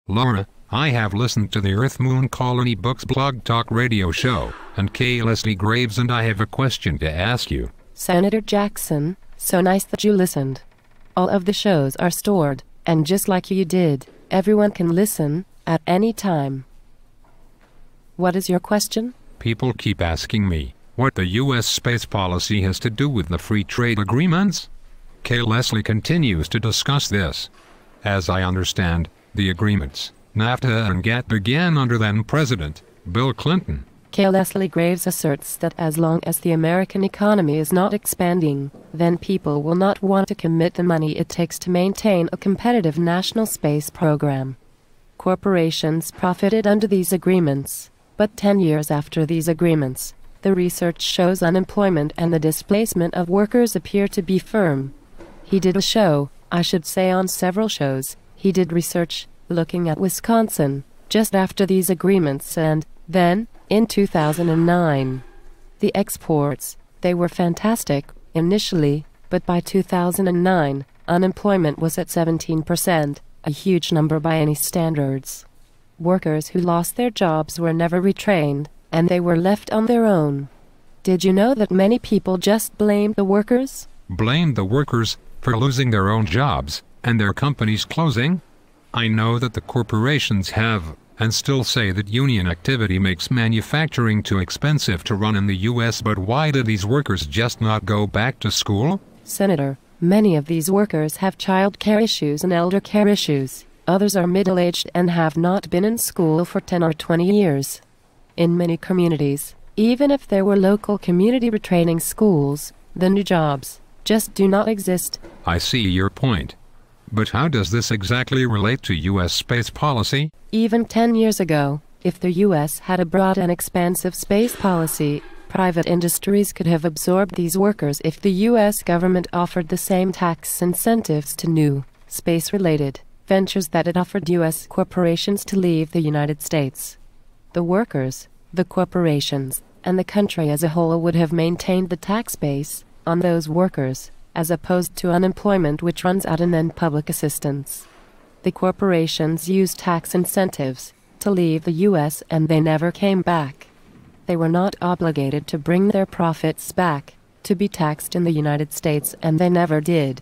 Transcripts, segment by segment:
Laura, I have listened to the Earth Moon Colony Books blog talk radio show, and K. Leslie Graves and I have a question to ask you. Senator Jackson, so nice that you listened. All of the shows are stored, and just like you did, everyone can listen, at any time. What is your question? People keep asking me what the U.S. space policy has to do with the free trade agreements. K. Leslie continues to discuss this. As I understand, the agreements, NAFTA and GATT, began under then-President Bill Clinton. K. Leslie Graves asserts that as long as the American economy is not expanding, then people will not want to commit the money it takes to maintain a competitive national space program. Corporations profited under these agreements, but 10 years after these agreements, the research shows unemployment and the displacement of workers appear to be firm. He did a show, I should say on several shows, he did research, looking at Wisconsin, just after these agreements, and then, in 2009, the exports, they were fantastic, initially, but by 2009, unemployment was at 17%, a huge number by any standards. Workers who lost their jobs were never retrained, and they were left on their own. Did you know that many people just blamed the workers? Blamed the workers for losing their own jobs and their companies closing? I know that the corporations have, and still say that union activity makes manufacturing too expensive to run in the U.S., but why do these workers just not go back to school? Senator, many of these workers have child care issues and elder care issues. Others are middle-aged and have not been in school for 10 or 20 years. In many communities, even if there were local community retraining schools, the new jobs just do not exist. I see your point. But how does this exactly relate to U.S. space policy? Even 10 years ago, if the U.S. had a broad and expansive space policy, private industries could have absorbed these workers if the U.S. government offered the same tax incentives to new, space-related ventures that it offered U.S. corporations to leave the United States. The workers, the corporations, and the country as a whole would have maintained the tax base on those workers, as opposed to unemployment which runs out and then public assistance. The corporations used tax incentives to leave the U.S. and they never came back. They were not obligated to bring their profits back to be taxed in the United States, and they never did.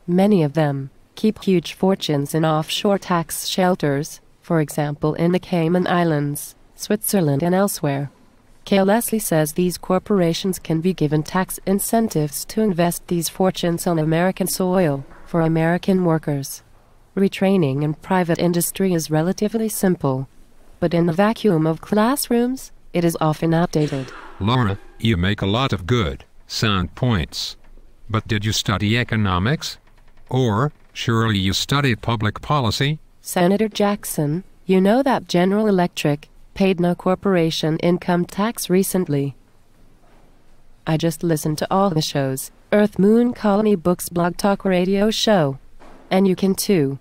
Many of them keep huge fortunes in offshore tax shelters, for example in the Cayman Islands, Switzerland and elsewhere. K. Leslie says these corporations can be given tax incentives to invest these fortunes on American soil, for American workers. Retraining in private industry is relatively simple, but in the vacuum of classrooms, it is often outdated. Laura, you make a lot of good, sound points. But did you study economics? Or, surely you studied public policy? Senator Jackson, you know that General Electric paid no corporation income tax recently. I just listened to all the shows, Earth Moon Colony Books blog talk radio show. And you can too.